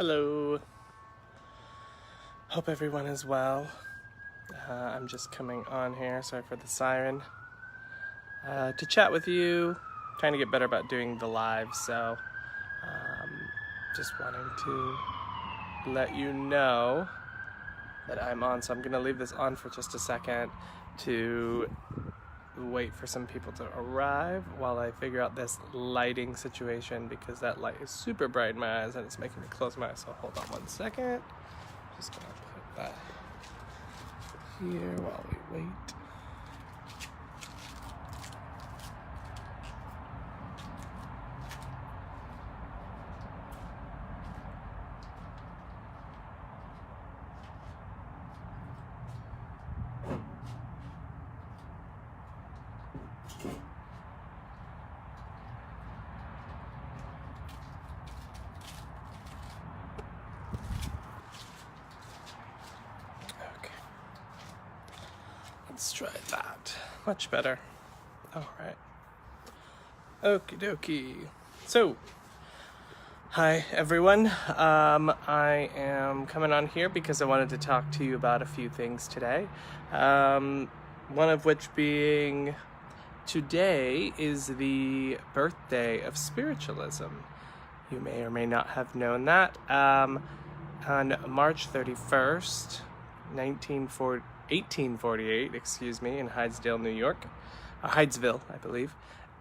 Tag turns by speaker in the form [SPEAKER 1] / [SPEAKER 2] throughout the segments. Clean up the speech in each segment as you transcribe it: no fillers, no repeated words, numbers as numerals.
[SPEAKER 1] Hello. Hope everyone is well. I'm just coming on here, sorry for the siren, to chat with you, trying to get better about doing the live, so just wanting to let you know that I'm on, so I'm going to leave this on for just a second to wait for some people to arrive while I figure out this lighting situation, because that light is super bright in my eyes and it's making me close my eyes. So hold on one second. Just gonna put that here while we wait. Let's try that. Much better. All right. Okie dokie. So, hi everyone. I am coming on here because I wanted to talk to you about a few things today. One of which being today is the birthday of Spiritualism. You may or may not have known that. On March 31st, 1848, in Hydesville, New York. Hydesville, I believe.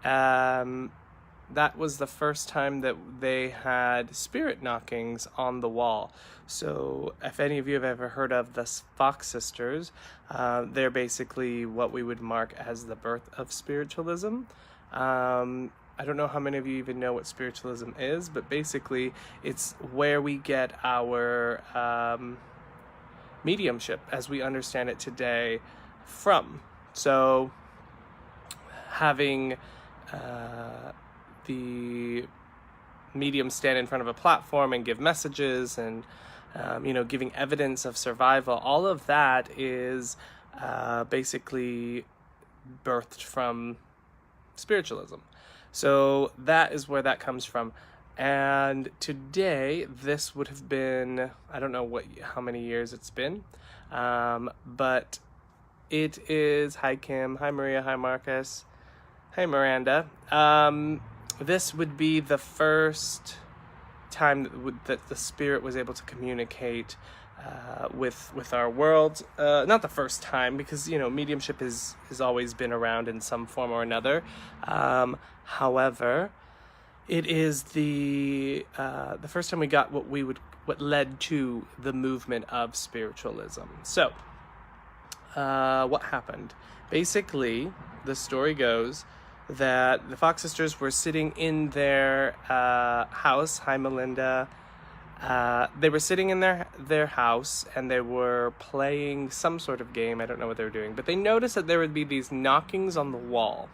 [SPEAKER 1] That was the first time that they had spirit knockings on the wall. So if any of you have ever heard of the Fox sisters, they're basically what we would mark as the birth of Spiritualism. I don't know how many of you even know what Spiritualism is, but basically it's where we get our mediumship as we understand it today from. So having the medium stand in front of a platform and give messages and giving evidence of survival, all of that is basically birthed from Spiritualism. So that is where that comes from. And today, this would have been, I don't know how many years it's been, but it is, hi Kim, hi Maria, hi Marcus, hi Miranda. This would be the first time that the spirit was able to communicate with our world. Not the first time, because mediumship has always been around in some form or another. However, it is the first time we got what led to the movement of Spiritualism. So, what happened? Basically, the story goes that the Fox sisters were sitting in their house. Hi, Melinda. They were sitting in their house and they were playing some sort of game. I don't know what they were doing, but they noticed that there would be these knockings on the wall.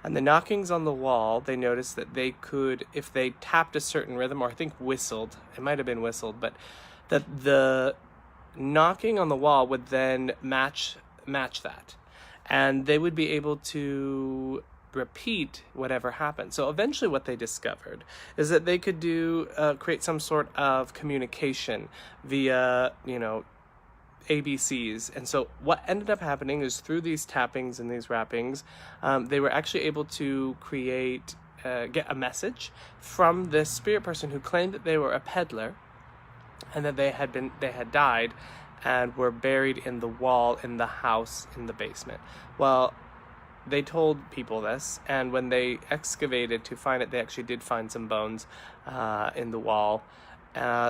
[SPEAKER 1] And the knockings on the wall, they noticed that they could, if they tapped a certain rhythm, or I think whistled, it might have been whistled, but that the knocking on the wall would then match that. And they would be able to repeat whatever happened. So eventually what they discovered is that they could create some sort of communication via, ABCs. And so what ended up happening is through these tappings and these rappings, they were actually able to get a message from this spirit person who claimed that they were a peddler and that they had died and were buried in the wall in the house in the basement. Well, they told people this, and when they excavated to find it, they actually did find some bones in the wall,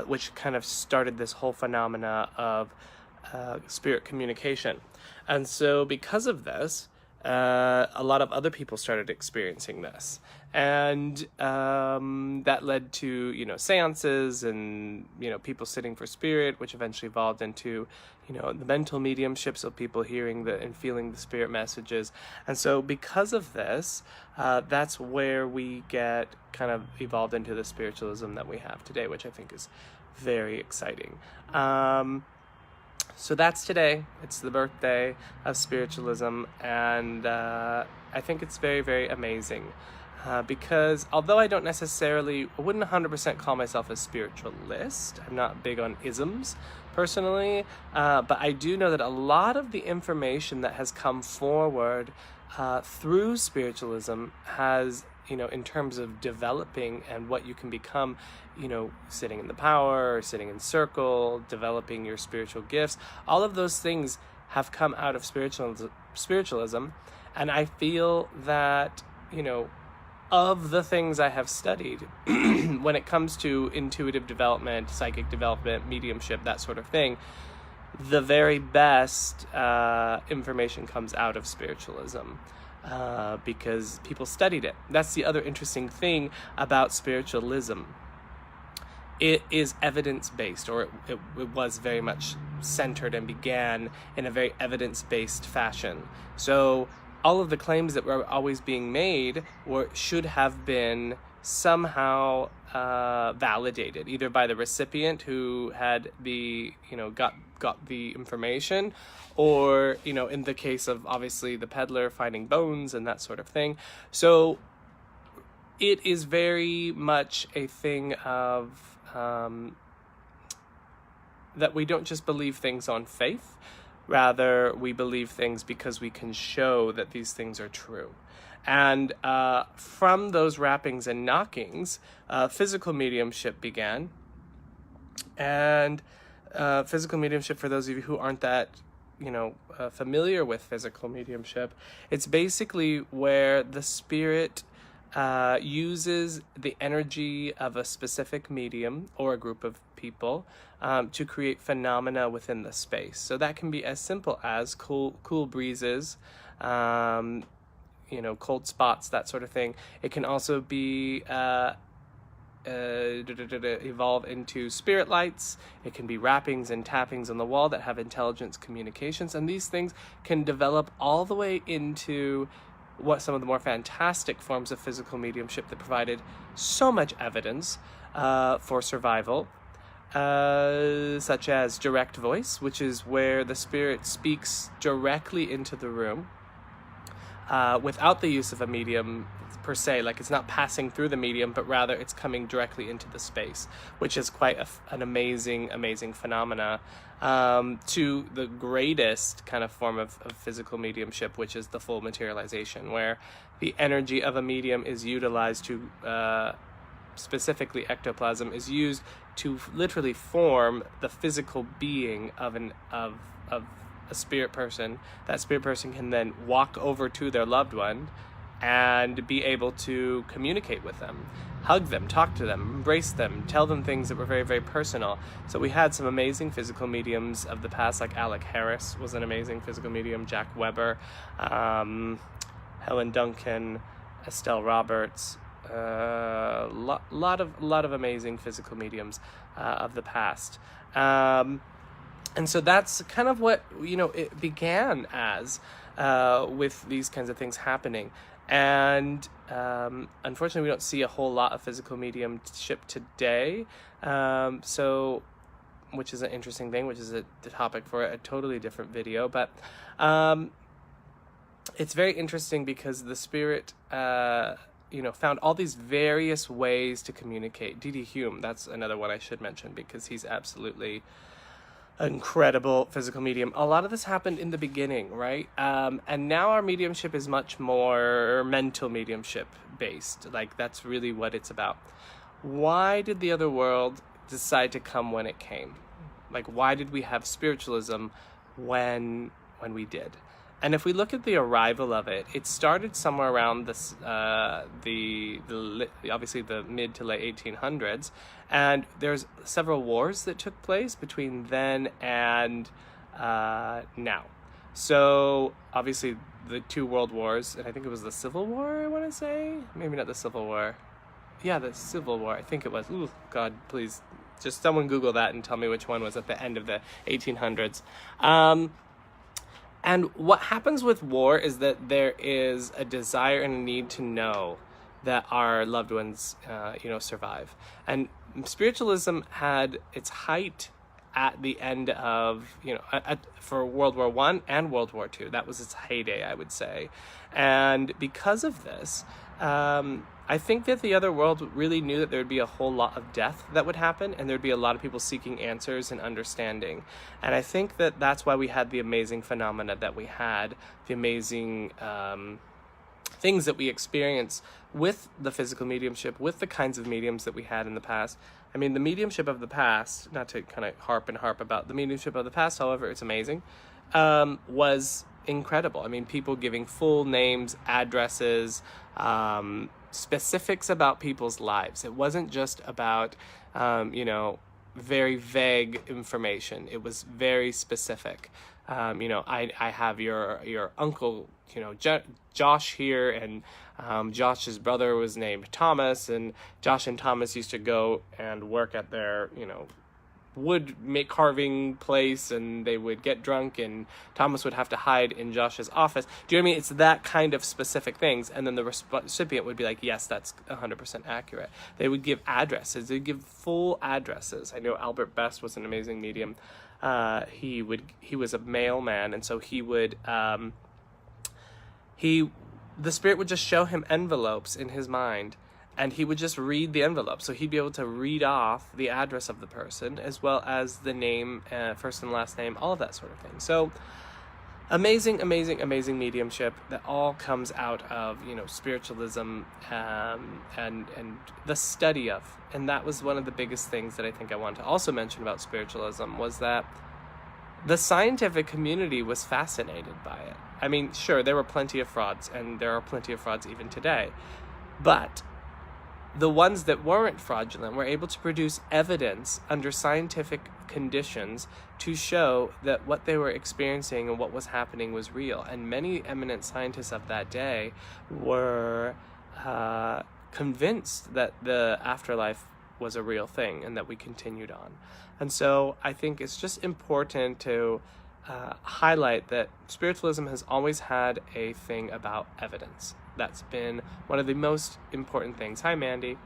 [SPEAKER 1] which kind of started this whole phenomena of spirit communication. And so because of this, a lot of other people started experiencing this. And that led to, seances and, people sitting for spirit, which eventually evolved into, the mental mediumship, so people hearing and feeling the spirit messages. And so because of this, that's where we get kind of evolved into the spiritualism that we have today, which I think is very exciting. So that's today. It's the birthday of Spiritualism, and I think it's very, very amazing. because although I wouldn't 100% call myself a spiritualist, I'm not big on isms personally, but I do know that a lot of the information that has come forward through spiritualism has, in terms of developing and what you can become, sitting in the power, or sitting in circle, developing your spiritual gifts, all of those things have come out of spiritualism. And I feel that, of the things I have studied, when it comes to intuitive development, psychic development, mediumship, that sort of thing, the very best information comes out of spiritualism, because people studied it. That's the other interesting thing about spiritualism. It is evidence-based, or it was very much centered and began in a very evidence-based fashion. So all of the claims that were always being made should have been somehow validated, either by the recipient who had got the information, or in the case of obviously the peddler finding bones and that sort of thing. So it is very much a thing of that we don't just believe things on faith. Rather, we believe things because we can show that these things are true. And from those rappings and knockings, physical mediumship began. And physical mediumship, for those of you who aren't that, familiar with physical mediumship, it's basically where the spirit uses the energy of a specific medium or a group of people to create phenomena within the space. So that can be as simple as cool breezes, cold spots, that sort of thing. It can also be evolve into spirit lights. It can be rappings and tappings on the wall that have intelligence communications, and these things can develop all the way into what some of the more fantastic forms of physical mediumship that provided so much evidence for survival, such as direct voice, which is where the spirit speaks directly into the room without the use of a medium per se. Like, it's not passing through the medium, but rather it's coming directly into the space, which is quite an amazing phenomena, to the greatest kind of form of physical mediumship, which is the full materialization, where the energy of a medium is utilized to specifically ectoplasm is used to literally form the physical being of a spirit person. That spirit person can then walk over to their loved one and be able to communicate with them, hug them, talk to them, embrace them, tell them things that were very, very personal. So we had some amazing physical mediums of the past, like Alec Harris was an amazing physical medium, Jack Weber, Helen Duncan, Estelle Roberts, lot of amazing physical mediums of the past. And so that's kind of what, it began as, with these kinds of things happening. And unfortunately, we don't see a whole lot of physical mediumship today, which is an interesting thing, which is the topic for a totally different video. But it's very interesting because the spirit, found all these various ways to communicate. D.D. Hume, that's another one I should mention, because he's absolutely incredible physical medium. A lot of this happened in the beginning, right? And now our mediumship is much more mental mediumship based. Like, that's really what it's about. Why did the other world decide to come when it came? Like, why did we have spiritualism when we did? And if we look at the arrival of it, it started somewhere around this, obviously the mid to late 1800s, and there's several wars that took place between then and now. So obviously the two world wars, and I think it was the Civil War, I want to say, maybe not the Civil War. Yeah, the Civil War, I think it was. Ooh, God, please, just someone Google that and tell me which one was at the end of the 1800s. And what happens with war is that there is a desire and a need to know that our loved ones, survive. And spiritualism had its height at the end of, for World War I and World War II. That was its heyday, I would say. And because of this, I think that the other world really knew that there would be a whole lot of death that would happen, and there'd be a lot of people seeking answers and understanding. And I think that that's why we had the amazing phenomena that we had, the amazing things that we experience with the physical mediumship, with the kinds of mediums that we had in the past. I mean, the mediumship of the past, not to kind of harp about the mediumship of the past, however, it's amazing, was incredible. I mean, people giving full names, addresses, specifics about people's lives. It wasn't just about, very vague information. It was very specific. I have your uncle, Josh here, and Josh's brother was named Thomas, and Josh and Thomas used to go and work at their, wood carving place, and they would get drunk, and Thomas would have to hide in Josh's office. Do you know what I mean? It's that kind of specific things, and then the recipient would be like, yes, that's 100% accurate. They would give addresses. They'd give full addresses. I know Albert Best was an amazing medium. He was a mailman, and so the spirit would just show him envelopes in his mind, and he would just read the envelope. So he'd be able to read off the address of the person, as well as the name, first and last name, all of that sort of thing. So amazing mediumship that all comes out of, spiritualism, and the study of. And that was one of the biggest things that I think I want to also mention about spiritualism, was that the scientific community was fascinated by it. I mean, sure, there were plenty of frauds, and there are plenty of frauds even today, but the ones that weren't fraudulent were able to produce evidence under scientific conditions to show that what they were experiencing and what was happening was real. And many eminent scientists of that day were convinced that the afterlife was a real thing and that we continued on. And so I think it's just important to highlight that spiritualism has always had a thing about evidence. That's been one of the most important things. Hi, Mandy.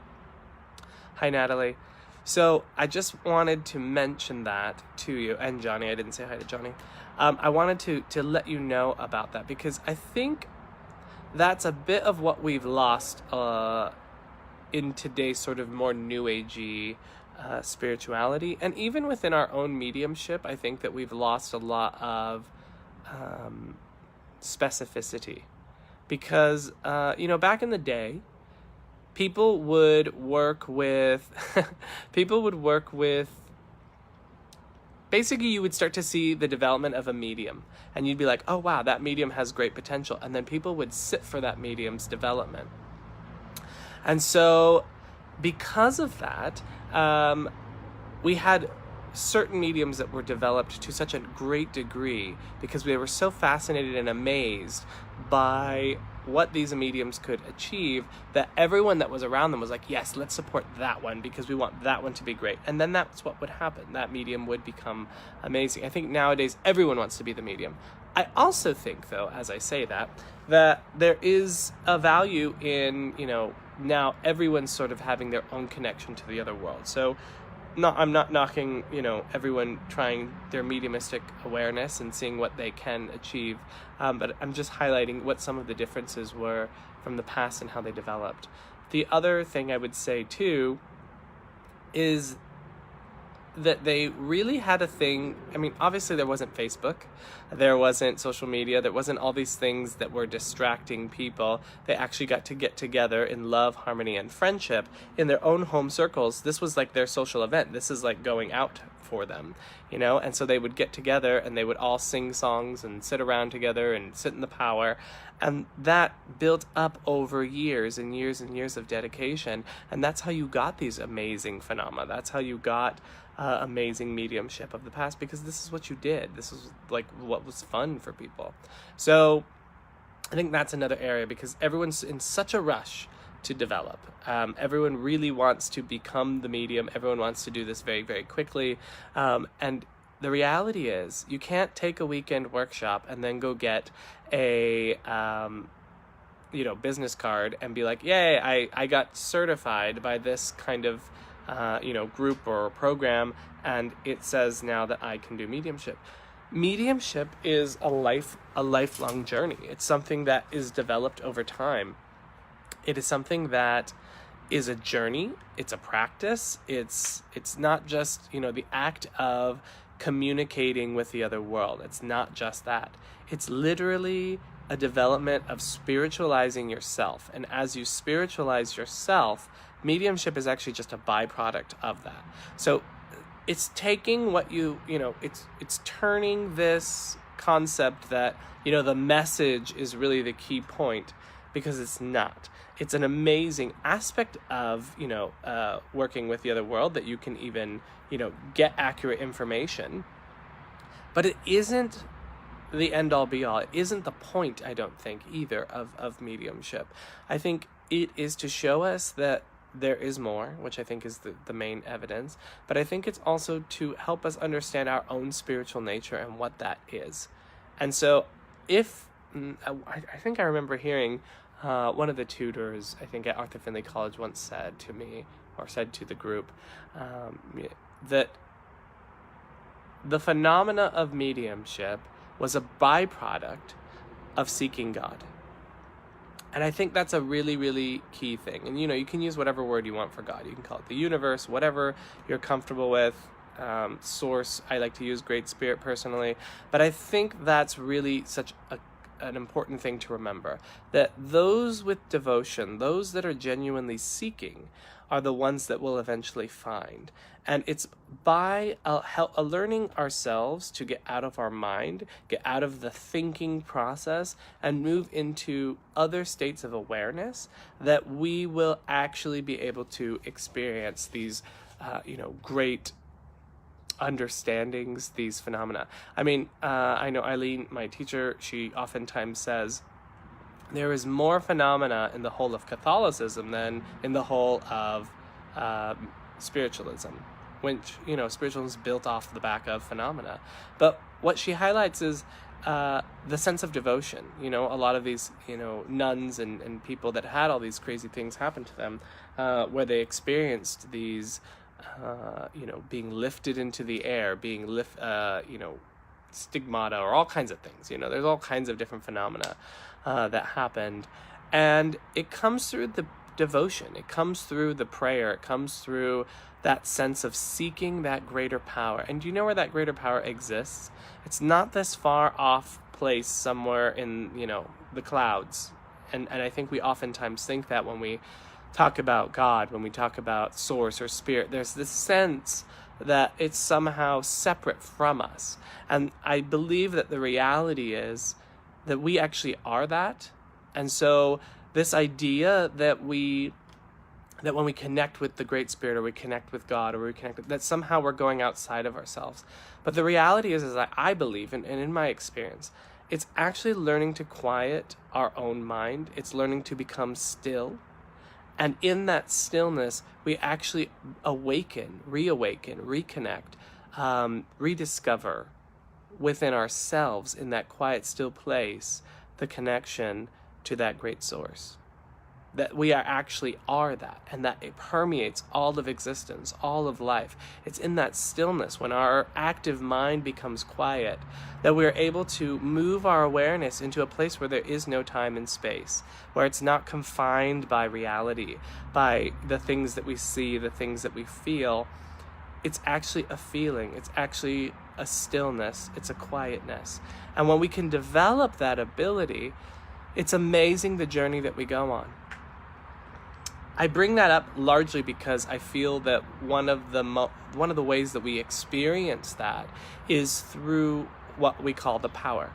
[SPEAKER 1] Hi, Natalie. So I just wanted to mention that to you. And Johnny, I didn't say hi to Johnny. I wanted to let you know about that, because I think that's a bit of what we've lost in today's sort of more new agey spirituality. And even within our own mediumship, I think that we've lost a lot of specificity. Because, back in the day, people would work with, basically you would start to see the development of a medium, and you'd be like, oh wow, that medium has great potential. And then people would sit for that medium's development. And so because of that, we had certain mediums that were developed to such a great degree because they were so fascinated and amazed by what these mediums could achieve, that everyone that was around them was like, yes, let's support that one because we want that one to be great. And then that's what would happen. That medium would become amazing. I think nowadays everyone wants to be the medium. I also think, though, as I say that there is a value in, now everyone's sort of having their own connection to the other world. So I'm not knocking, everyone trying their mediumistic awareness and seeing what they can achieve, but I'm just highlighting what some of the differences were from the past and how they developed. The other thing I would say, too, is that they really had a thing. I mean, obviously there wasn't Facebook, there wasn't social media, there wasn't all these things that were distracting people. They actually got to get together in love, harmony, and friendship in their own home circles. This was like their social event. This is like going out for them, and so they would get together and they would all sing songs and sit around together and sit in the power. And that built up over years and years and years of dedication. And that's how you got these amazing phenomena. That's how you got amazing mediumship of the past, because this is what you did. This is like what was fun for people. So I think that's another area, because everyone's in such a rush to develop. Everyone really wants to become the medium. Everyone wants to do this very, very quickly. And the reality is you can't take a weekend workshop and then go get a business card and be like, yay, I got certified by this kind of group or program, and it says now that I can do mediumship. Mediumship is a lifelong journey. It's something that is developed over time. It is something that is a journey. It's a practice. It's not just, the act of communicating with the other world. It's not just that. It's literally a development of spiritualizing yourself. And as you spiritualize yourself, mediumship is actually just a byproduct of that. So it's taking what it's turning this concept that, the message is really the key point, because it's not. It's an amazing aspect of, working with the other world, that you can even, get accurate information. But it isn't the end all be all. It isn't the point, I don't think, either of mediumship. I think it is to show us that there is more, which I think is the main evidence. But I think it's also to help us understand our own spiritual nature and what that is. And so I think I remember hearing one of the tutors, I think at Arthur Findlay College, once said to me, or said to the group, that the phenomena of mediumship was a byproduct of seeking God. And I think that's a really, really key thing. And, you can use whatever word you want for God. You can call it the universe, whatever you're comfortable with. Source, I like to use Great Spirit personally. But I think that's really such an important thing to remember, that those with devotion, those that are genuinely seeking, are the ones that will eventually find. And it's by learning ourselves to get out of our mind, get out of the thinking process, and move into other states of awareness, that we will actually be able to experience these, great understandings, these phenomena. I mean, I know Eileen, my teacher, she oftentimes says, there is more phenomena in the whole of Catholicism than in the whole of spiritualism, which, spiritualism is built off the back of phenomena. But what she highlights is the sense of devotion. A lot of these, nuns and people that had all these crazy things happen to them, where they experienced these, being lifted into the air, being stigmata, or all kinds of things. There's all kinds of different phenomena that happened. And it comes through the devotion. It comes through the prayer. It comes through that sense of seeking that greater power. And do you know where that greater power exists? It's not this far off place somewhere in, the clouds. And I think we oftentimes think that when we talk about God, when we talk about source or spirit, there's this sense that it's somehow separate from us. And I believe that the reality is that we actually are that. And so this idea that when we connect with the Great Spirit, or we connect with God, or we connect, that somehow we're going outside of ourselves. But the reality is that I believe, and in my experience, it's actually learning to quiet our own mind. It's learning to become still. And in that stillness, we actually reawaken, reconnect, rediscover within ourselves, in that quiet, still place, the connection to that great source. That we actually are that, and that it permeates all of existence, all of life. It's in that stillness, when our active mind becomes quiet, that we're able to move our awareness into a place where there is no time and space, where it's not confined by reality, by the things that we see, the things that we feel. It's actually a feeling. It's actually a stillness. It's a quietness. And when we can develop that ability, it's amazing the journey that we go on. I bring that up largely because I feel that one of the ways that we experience that is through what we call the power.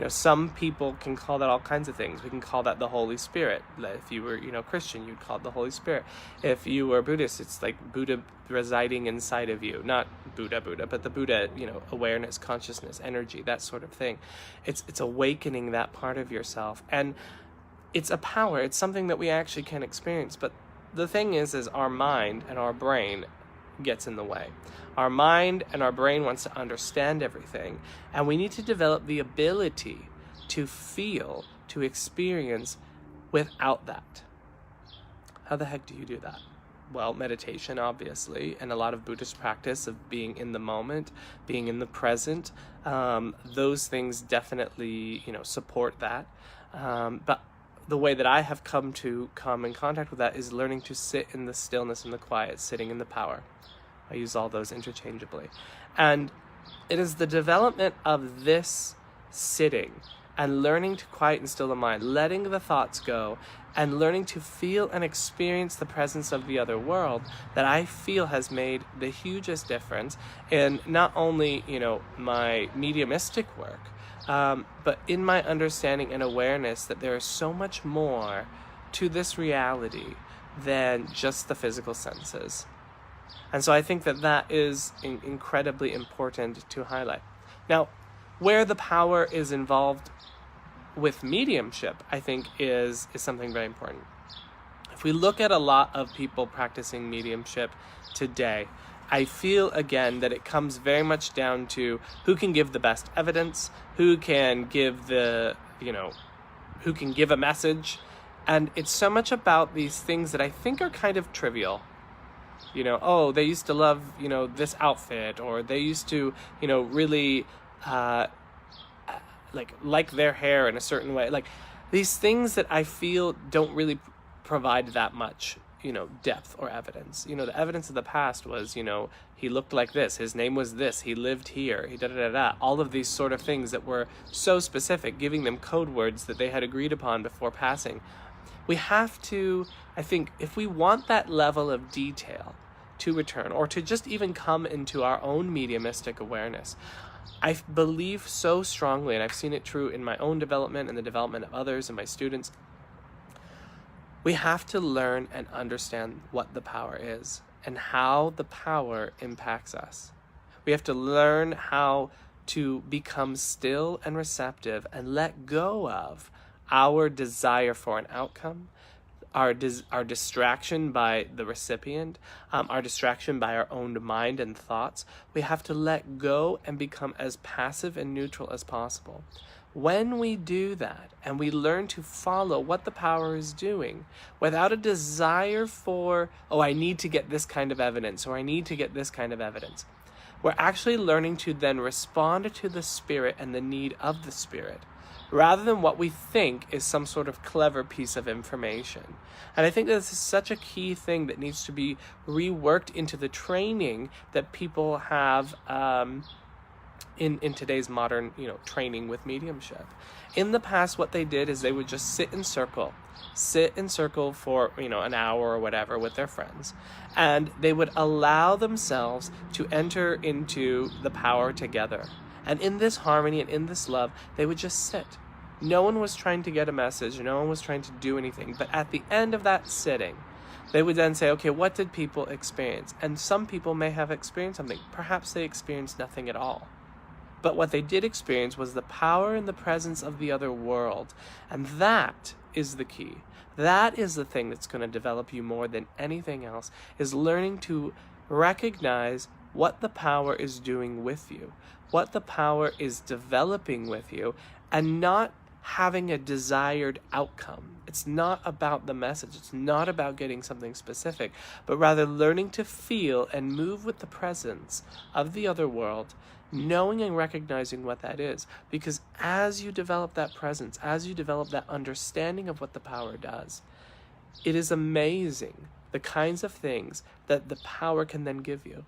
[SPEAKER 1] Some people can call that all kinds of things. We can call that the Holy Spirit. If you were, Christian, you'd call it the Holy Spirit. If you were Buddhist, it's like Buddha residing inside of you. Not Buddha, but the Buddha, awareness, consciousness, energy, that sort of thing. It's awakening that part of yourself. And it's a power. It's something that we actually can experience. But the thing is our mind and our brain gets in the way. Our mind and our brain wants to understand everything. And we need to develop the ability to feel, to experience without that. How the heck do you do that? Well, meditation, obviously, and a lot of Buddhist practice of being in the moment, being in the present. Those things definitely, support that. But the way that I have come in contact with that is learning to sit in the stillness and the quiet, sitting in the power. I use all those interchangeably. And it is the development of this sitting and learning to quiet and still the mind, letting the thoughts go, and learning to feel and experience the presence of the other world that I feel has made the hugest difference in not only, my mediumistic work, but in my understanding and awareness that there is so much more to this reality than just the physical senses. And so I think that is incredibly important to highlight. Now, where the power is involved with mediumship, I think is something very important. If we look at a lot of people practicing mediumship today, I feel again that it comes very much down to who can give the best evidence, who can give who can give a message. And it's so much about these things that I think are kind of trivial. Oh, they used to love, this outfit, or they used to, really like their hair in a certain way. Like these things that I feel don't really provide that much, depth or evidence. The evidence of the past was, he looked like this, his name was this, he lived here, he da-da-da-da. All of these sort of things that were so specific, giving them code words that they had agreed upon before passing. We have to, I think, if we want that level of detail to return, or to just even come into our own mediumistic awareness, I believe so strongly, and I've seen it true in my own development and the development of others and my students, we have to learn and understand what the power is and how the power impacts us. We have to learn how to become still and receptive and let go of our desire for an outcome, our distraction by the recipient, our distraction by our own mind and thoughts. We have to let go and become as passive and neutral as possible. When we do that and we learn to follow what the power is doing without a desire for, I need to get this kind of evidence, or I need to get this kind of evidence, we're actually learning to then respond to the spirit and the need of the spirit, rather than what we think is some sort of clever piece of information. And I think this is such a key thing that needs to be reworked into the training that people have in today's modern, training with mediumship. In the past, what they did is they would just sit in circle for, an hour or whatever with their friends. And they would allow themselves to enter into the power together. And in this harmony and in this love, they would just sit. No one was trying to get a message. No one was trying to do anything. But at the end of that sitting, they would then say, okay, what did people experience? And some people may have experienced something. Perhaps they experienced nothing at all. But what they did experience was the power and the presence of the other world. And that is the key. That is the thing that's going to develop you more than anything else, is learning to recognize what the power is doing with you, what the power is developing with you, and not having a desired outcome. It's not about the message. It's not about getting something specific, but rather learning to feel and move with the presence of the other world, knowing and recognizing what that is. Because as you develop that presence, as you develop that understanding of what the power does, it is amazing the kinds of things that the power can then give you.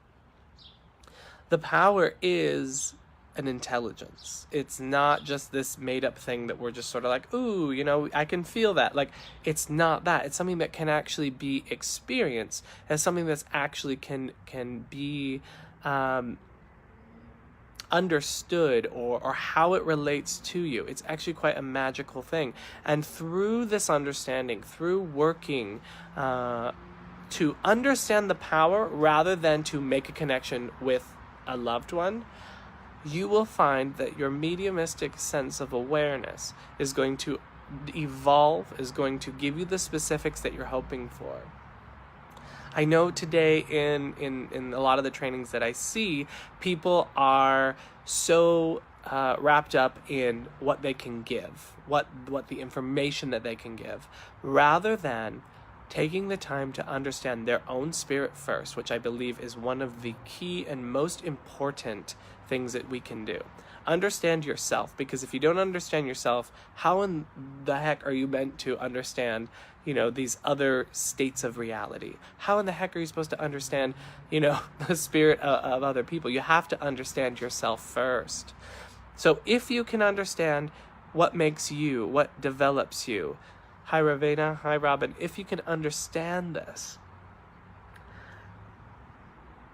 [SPEAKER 1] The power is an intelligence. It's not just this made-up thing that we're just sort of like, ooh, I can feel that. Like, it's not that. It's something that can actually be experienced as something that's actually can be understood, or how it relates to you. It's actually quite a magical thing. And through this understanding, through working to understand the power rather than to make a connection with a loved one, you will find that your mediumistic sense of awareness is going to evolve, is going to give you the specifics that you're hoping for. I know today in a lot of the trainings that I see, people are so wrapped up in what they can give, what the information that they can give, rather than taking the time to understand their own spirit first, which I believe is one of the key and most important things that we can do. Understand yourself, because if you don't understand yourself, how in the heck are you meant to understand, these other states of reality? How in the heck are you supposed to understand, the spirit of other people? You have to understand yourself first. So if you can understand what makes you, what develops you, hi Ravena, hi Robin, if you can understand this,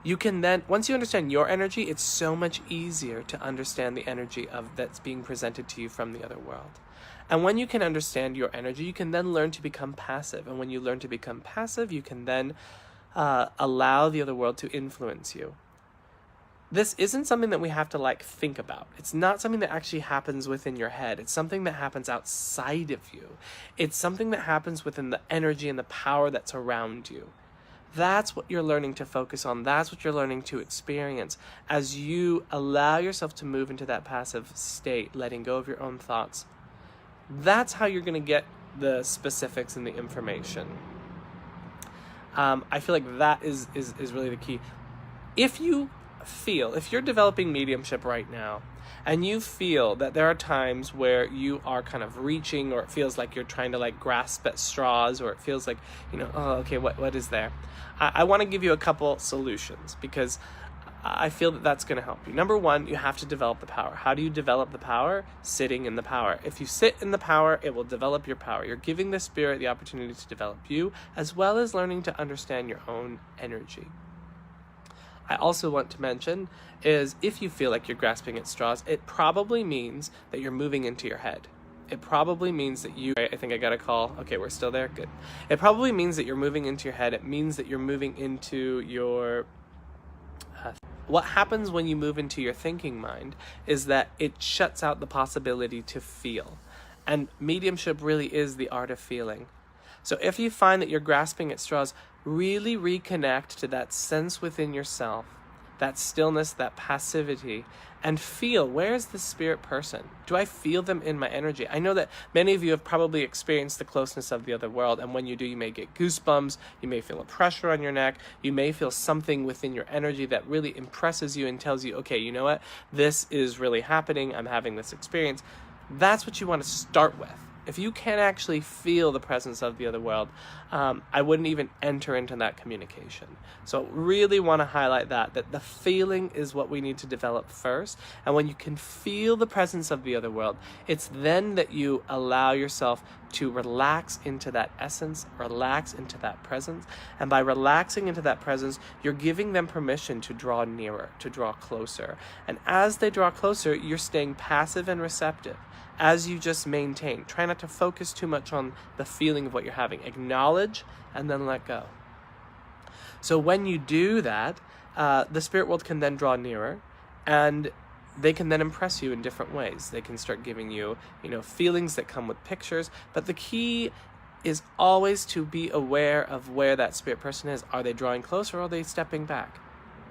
[SPEAKER 1] you can then, once you understand your energy, it's so much easier to understand the energy that's being presented to you from the other world. And when you can understand your energy, you can then learn to become passive. And when you learn to become passive, you can then allow the other world to influence you. This isn't something that we have to think about. It's not something that actually happens within your head. It's something that happens outside of you. It's something that happens within the energy and the power that's around you. That's what you're learning to focus on. That's what you're learning to experience as you allow yourself to move into that passive state, letting go of your own thoughts. That's how you're going to get the specifics and the information. I feel like that is really the key. If you're developing mediumship right now, and you feel that there are times where you are kind of reaching, or it feels like you're trying to grasp at straws, or it feels like, what is there? I want to give you a couple solutions, because I feel that that's going to help you. Number one, you have to develop the power. How do you develop the power? Sitting in the power. If you sit in the power, it will develop your power. You're giving the spirit the opportunity to develop you, as well as learning to understand your own energy. I also want to mention is if you feel like you're grasping at straws, it probably means that you're moving into your head. It probably means that I think I got a call. Okay, we're still there. Good. It probably means that you're moving into your head. It means that you're moving into your... What happens when you move into your thinking mind is that it shuts out the possibility to feel. And mediumship really is the art of feeling. So if you find that you're grasping at straws, really reconnect to that sense within yourself, that stillness, that passivity, and feel, where's the spirit person? Do I feel them in my energy? I know that many of you have probably experienced the closeness of the other world, and when you do, you may get goosebumps, you may feel a pressure on your neck, you may feel something within your energy that really impresses you and tells you, okay, you know what? This is really happening, I'm having this experience. That's what you want to start with. If you can't actually feel the presence of the other world, I wouldn't even enter into that communication. So really want to highlight that the feeling is what we need to develop first. And when you can feel the presence of the other world, it's then that you allow yourself to relax into that essence, relax into that presence. And by relaxing into that presence, you're giving them permission to draw nearer, to draw closer. And as they draw closer, you're staying passive and receptive. As you just maintain, try not to focus too much on the feeling of what you're having. Acknowledge and then let go. So when you do that, the spirit world can then draw nearer, and they can then impress you in different ways. They can start giving you, feelings that come with pictures. But the key is always to be aware of where that spirit person is. Are they drawing closer or are they stepping back?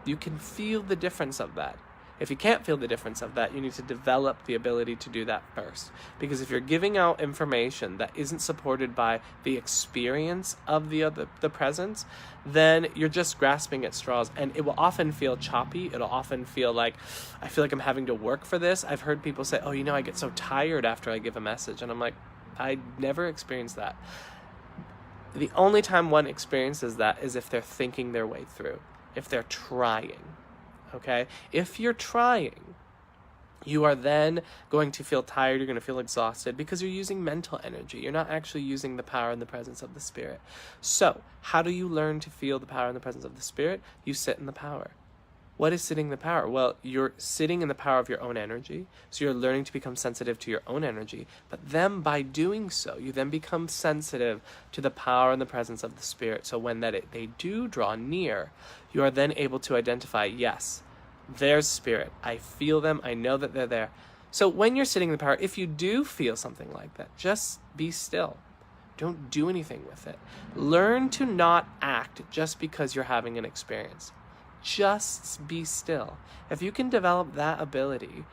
[SPEAKER 1] You can feel the difference of that. If you can't feel the difference of that, you need to develop the ability to do that first. Because if you're giving out information that isn't supported by the experience of the presence, then you're just grasping at straws, and it will often feel choppy. It'll often feel like, I feel like I'm having to work for this. I've heard people say, I get so tired after I give a message. And I'm like, I never experienced that. The only time one experiences that is if they're thinking their way through, if they're trying. Okay? If you're trying, you are then going to feel tired, you're going to feel exhausted because you're using mental energy. You're not actually using the power and the presence of the spirit. So, how do you learn to feel the power and the presence of the spirit? You sit in the power. What is sitting in the power? Well, you're sitting in the power of your own energy, so you're learning to become sensitive to your own energy, but then by doing so, you then become sensitive to the power and the presence of the spirit. So when they do draw near, you are then able to identify, yes, there's spirit. I feel them. I know that they're there. So when you're sitting in the power, if you do feel something like that, just be still. Don't do anything with it. Learn to not act just because you're having an experience. Just be still. If you can develop that ability,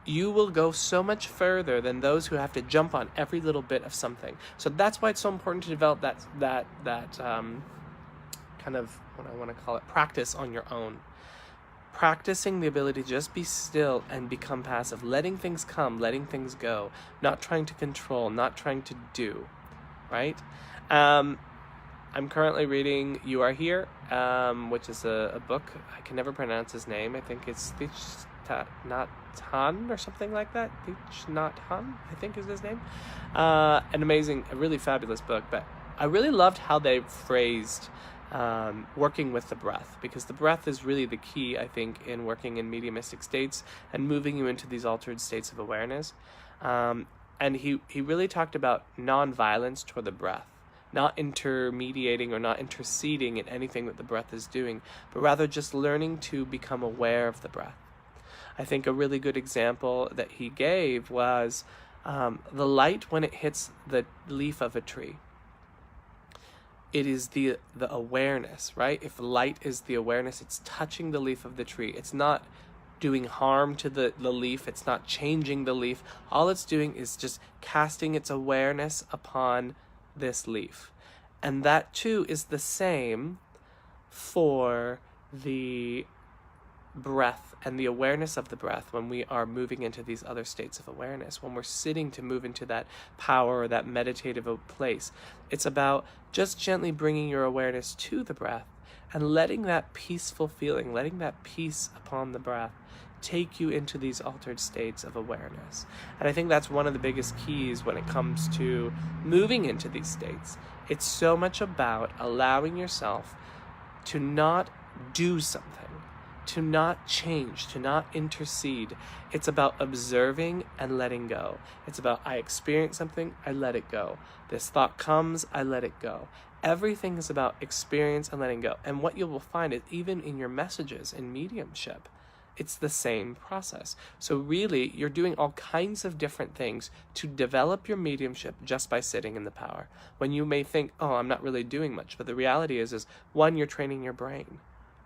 [SPEAKER 1] you will go so much further than those who have to jump on every little bit of something. So that's why it's so important to develop that kind of, what I want to call it, practice on your own. Practicing the ability to just be still and become passive, letting things come, letting things go, not trying to control, not trying to do, right? I'm currently reading You Are Here, which is a book. I can never pronounce his name. I think it's Thich Nhat Hanh or something like that. Thich Nhat Hanh, I think is his name. An amazing, a really fabulous book. But I really loved how they phrased working with the breath, because the breath is really the key, I think, in working in mediumistic states and moving you into these altered states of awareness. And he really talked about non-violence toward the breath, not intermediating or not interceding in anything that the breath is doing, but rather just learning to become aware of the breath. I think a really good example that he gave was the light when it hits the leaf of a tree. It is the awareness, right? If light is the awareness, it's touching the leaf of the tree. It's not doing harm to the leaf. It's not changing the leaf. All it's doing is just casting its awareness upon this leaf. And that too is the same for the breath and the awareness of the breath when we are moving into these other states of awareness, when we're sitting to move into that power or that meditative place. It's about just gently bringing your awareness to the breath and letting that peaceful feeling, letting that peace upon the breath take you into these altered states of awareness. And I think that's one of the biggest keys when it comes to moving into these states. It's so much about allowing yourself to not do something, to not change, to not intercede. It's about observing and letting go. It's about, I experience something, I let it go. This thought comes, I let it go. Everything is about experience and letting go. And what you will find is even in your messages in mediumship, it's the same process. So really, you're doing all kinds of different things to develop your mediumship just by sitting in the power. When you may think, oh, I'm not really doing much. But the reality is one, you're training your brain.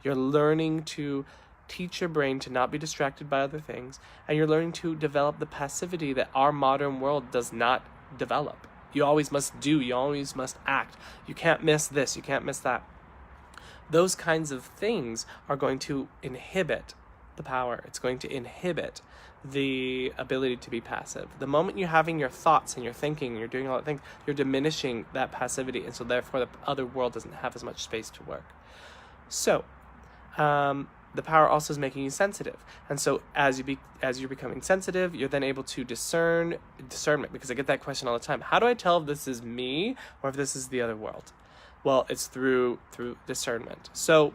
[SPEAKER 1] You're learning to teach your brain to not be distracted by other things, and you're learning to develop the passivity that our modern world does not develop. You always must do, you always must act. You can't miss this, you can't miss that. Those kinds of things are going to inhibit the power. It's going to inhibit the ability to be passive. The moment you're having your thoughts and you're thinking and you're doing all that things, you're diminishing that passivity, and so therefore the other world doesn't have as much space to work. So, the power also is making you sensitive, and so as you're becoming sensitive, you're then able to discernment. Because I get that question all the time: how do I tell if this is me or if this is the other world? Well, it's through discernment. So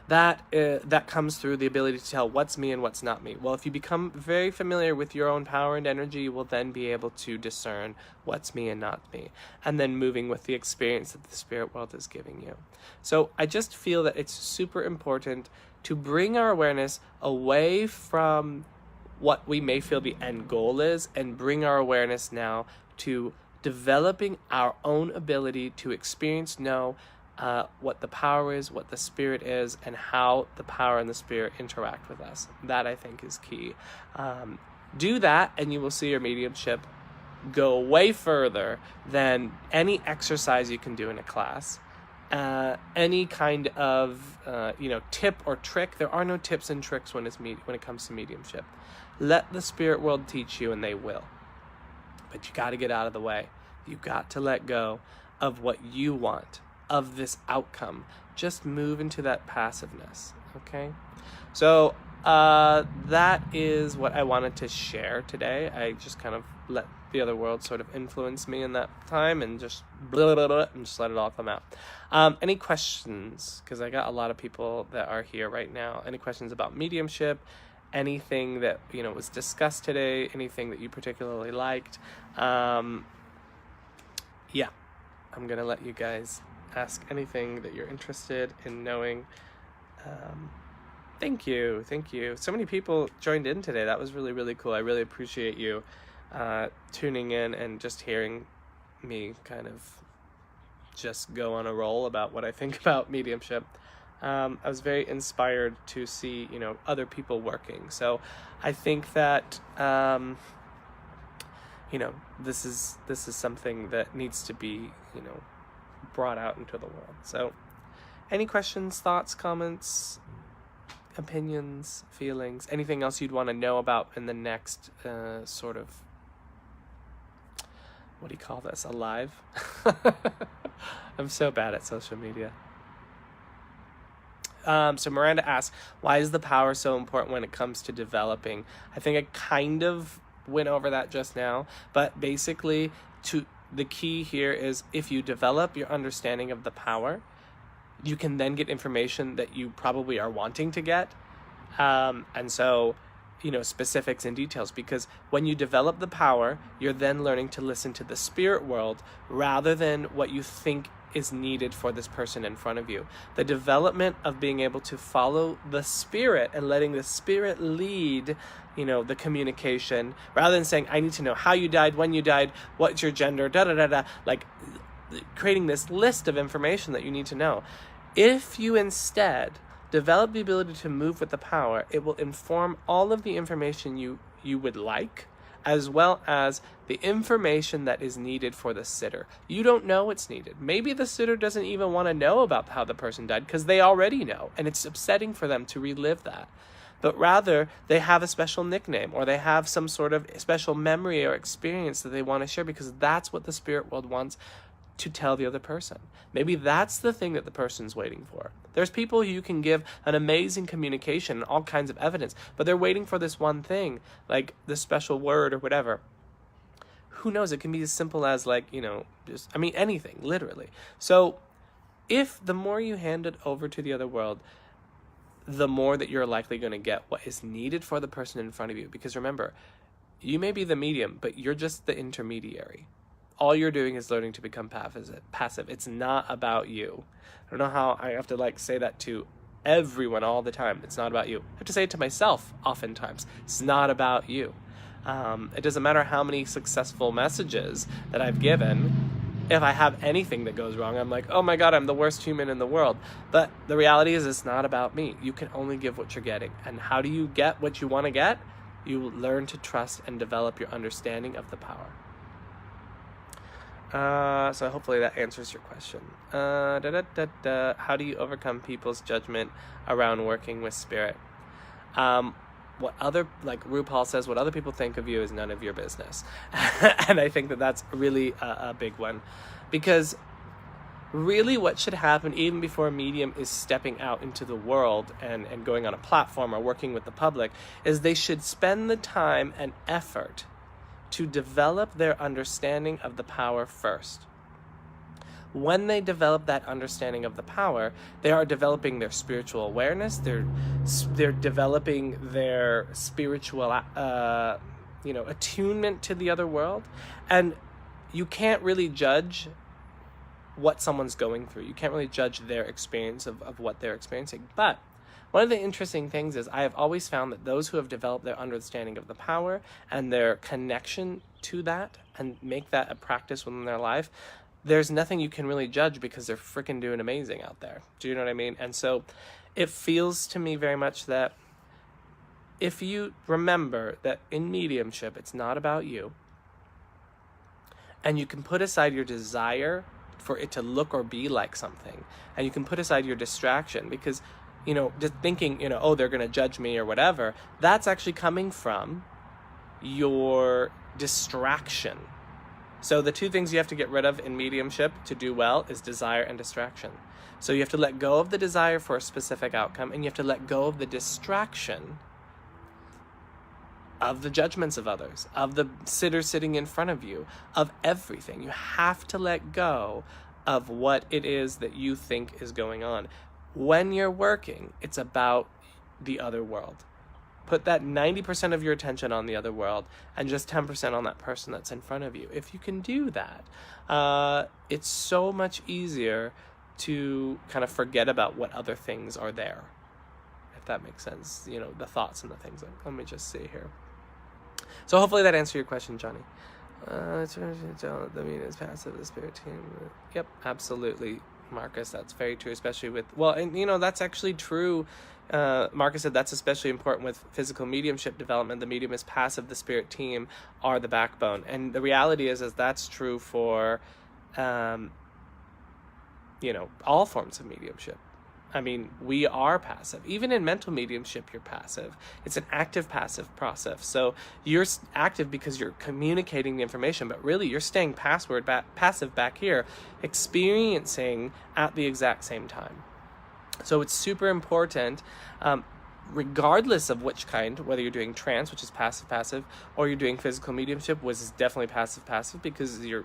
[SPEAKER 1] that comes through the ability to tell what's me and what's not me. Well, if you become very familiar with your own power and energy, you will then be able to discern what's me and not me, and then moving with the experience that the spirit world is giving you. So I just feel that it's super important to bring our awareness away from what we may feel the end goal is, and bring our awareness now to developing our own ability to experience, know, what the power is, what the spirit is, and how the power and the spirit interact with us. That, I think, is key. Do that, and you will see your mediumship go way further than any exercise you can do in a class. Any kind of tip or trick. There are no tips and tricks when it comes to mediumship. Let the spirit world teach you, and they will. But you got to get out of the way. You got to let go of what you want, of this outcome. Just move into that passiveness. Okay? So that is what I wanted to share today. I just kind of let the other world sort of influence me in that time, and just blah, blah, blah, and just let it all come out. Any questions? Because I got a lot of people that are here right now. Any questions about mediumship? Anything that was discussed today? Anything that you particularly liked? Yeah, I'm gonna let you guys ask anything that you're interested in knowing. Thank you. So many people joined in today. That was really, really cool. I really appreciate you tuning in and just hearing me kind of just go on a roll about what I think about mediumship. I was very inspired to see, other people working. So I think that, this is something that needs to be, brought out into the world. So any questions, thoughts, comments, opinions, feelings, anything else you'd want to know about in the next sort of, what do you call this, a live? I'm so bad at social media. So Miranda asks, why is the power so important when it comes to developing? I think I kind of went over that just now, but basically the key here is if you develop your understanding of the power, you can then get information that you probably are wanting to get. And so, specifics and details, because when you develop the power, you're then learning to listen to the spirit world rather than what you think is needed for this person in front of you. The development of being able to follow the spirit and letting the spirit lead, the communication, rather than saying, I need to know how you died, when you died, what's your gender, like creating this list of information that you need to know. If you instead develop the ability to move with the power, it will inform all of the information you would like, as well as the information that is needed for the sitter. You don't know what's needed. Maybe the sitter doesn't even want to know about how the person died because they already know, and it's upsetting for them to relive that. But rather, they have a special nickname, or they have some sort of special memory or experience that they want to share because that's what the spirit world wants to tell the other person. Maybe that's the thing that the person's waiting for. There's people who you can give an amazing communication and all kinds of evidence, but they're waiting for this one thing, like this special word or whatever. Who knows? It can be as simple as anything, literally. So if the more you hand it over to the other world, the more that you're likely going to get what is needed for the person in front of you. Because remember, you may be the medium, but you're just the intermediary. All you're doing is learning to become passive. It's not about you. I don't know how I have to say that to everyone all the time. It's not about you. I have to say it to myself oftentimes. It's not about you. It doesn't matter how many successful messages that I've given. If I have anything that goes wrong, I'm like, oh my God, I'm the worst human in the world. But the reality is it's not about me. You can only give what you're getting. And how do you get what you want to get? You learn to trust and develop your understanding of the power. So hopefully that answers your question. How do you overcome people's judgment around working with spirit? What other, like RuPaul says, what other people think of you is none of your business. And I think that that's really a big one, because really what should happen even before a medium is stepping out into the world and going on a platform or working with the public is they should spend the time and effort to develop their understanding of the power first. When they develop that understanding of the power, they are developing their spiritual awareness. They're developing their spiritual, attunement to the other world. And you can't really judge what someone's going through. You can't really judge their experience of what they're experiencing. But one of the interesting things is I have always found that those who have developed their understanding of the power and their connection to that and make that a practice within their life, there's nothing you can really judge because they're freaking doing amazing out there. Do you know what I mean? And so it feels to me very much that if you remember that in mediumship, it's not about you, and you can put aside your desire for it to look or be like something, and you can put aside your distraction because, just thinking, oh, they're going to judge me or whatever, that's actually coming from your distraction. So the two things you have to get rid of in mediumship to do well is desire and distraction. So you have to let go of the desire for a specific outcome, and you have to let go of the distraction of the judgments of others, of the sitter sitting in front of you, of everything. You have to let go of what it is that you think is going on. When you're working, it's about the other world. Put that 90% of your attention on the other world and just 10% on that person that's in front of you. If you can do that, it's so much easier to kind of forget about what other things are there, if that makes sense, the thoughts and the things. Let me just see here. So hopefully that answered your question, Johnny. The mean is passive, the spirit team. Yep, absolutely. Marcus. That's very true, especially with, well, and you know, that's actually true. Marcus said that's especially important with physical mediumship development. The medium is passive, the spirit team are the backbone. And the reality is that's true for, you know, all forms of mediumship. I mean, we are passive. Even in mental mediumship, you're passive. It's an active-passive process. So you're active because you're communicating the information, but really you're staying passive back here, experiencing at the exact same time. So it's super important, regardless of which kind, whether you're doing trance, which is passive-passive, or you're doing physical mediumship, which is definitely passive-passive because you're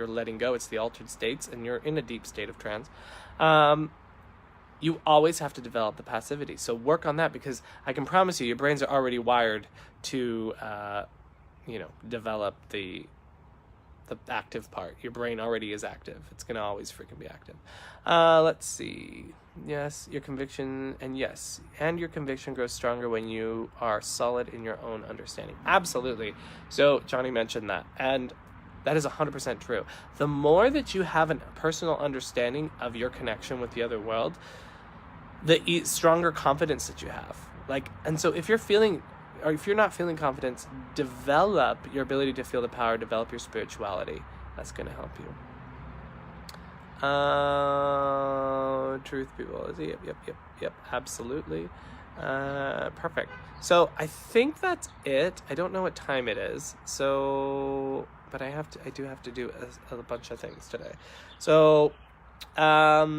[SPEAKER 1] letting go. It's the altered states, and you're in a deep state of trance. You always have to develop the passivity. So work on that, because I can promise you, your brains are already wired to, develop the active part. Your brain already is active. It's going to always freaking be active. Let's see. Yes, your conviction, and your conviction grows stronger when you are solid in your own understanding. Absolutely. So Johnny mentioned that, and that is 100% true. The more that you have a personal understanding of your connection with the other world, the stronger confidence that you have. And so if you're not feeling confidence, develop your ability to feel the power, develop your spirituality. That's going to help you. Truth, people. Yep, absolutely. Perfect. So I think that's it. I don't know what time it is. So, but I do have to do a bunch of things today. So, what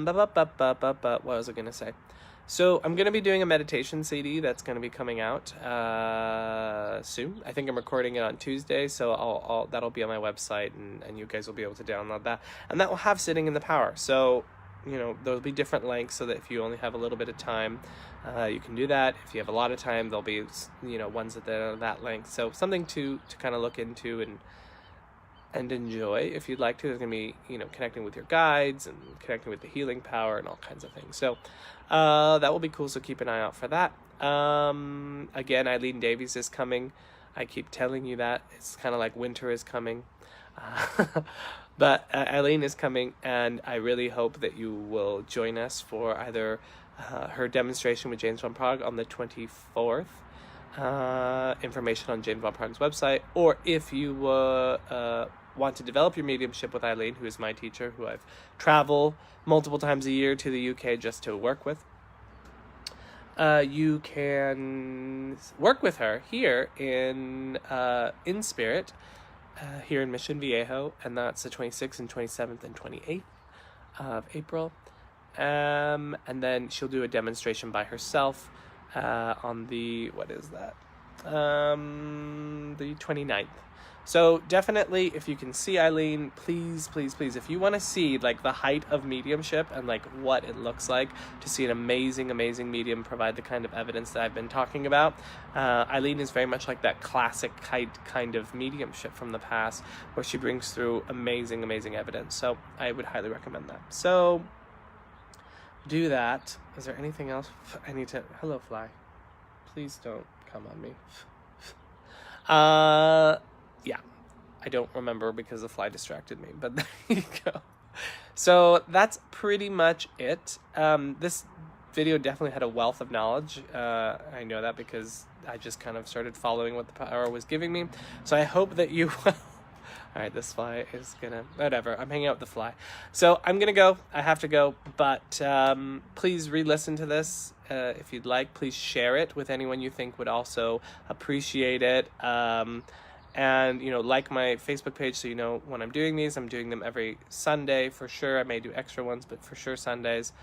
[SPEAKER 1] was I going to say? So I'm going to be doing a meditation CD that's going to be coming out soon. I think I'm recording it on Tuesday, so that'll be on my website, and you guys will be able to download that. And that will have Sitting in the Power. So, there'll be different lengths so that if you only have a little bit of time, you can do that. If you have a lot of time, there'll be, ones that are that length. So something to kind of look into and enjoy if you'd like to. There's going to be, connecting with your guides and connecting with the healing power and all kinds of things. So that will be cool, so keep an eye out for that. Again, Eileen Davies is coming. I keep telling you that. It's kind of like winter is coming. But Eileen is coming, and I really hope that you will join us for either her demonstration with James Van Praagh on the 24th. Information on James Van Pragh's website, or if you want to develop your mediumship with Eileen, who is my teacher, who I've traveled multiple times a year to the UK just to work with, you can work with her here in Spirit, here in Mission Viejo, and that's the 26th and 27th and 28th of April. And then she'll do a demonstration by herself on the, the 29th. So definitely, if you can see Eileen, please, if you want to see the height of mediumship and what it looks like to see an amazing medium provide the kind of evidence that I've been talking about, Eileen is very much like that classic kind of mediumship from the past, where she brings through amazing evidence. So I would highly recommend that. So do that. Is there anything else I need to... Hello, fly. Please don't come on me. Yeah, I don't remember because the fly distracted me, but there you go. So that's pretty much it. This video definitely had a wealth of knowledge. I know that because I just kind of started following what the power was giving me. So I hope that you... All right, this fly is gonna... Whatever, I'm hanging out with the fly. So I'm gonna go. I have to go. But please re-listen to this if you'd like. Please share it with anyone you think would also appreciate it. And, like my Facebook page so you know when I'm doing these. I'm doing them every Sunday for sure. I may do extra ones, but for sure Sundays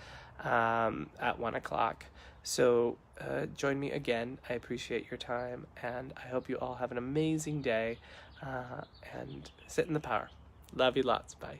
[SPEAKER 1] at 1 o'clock. So join me again. I appreciate your time, and I hope you all have an amazing day. And sit in the power. Love you lots. Bye.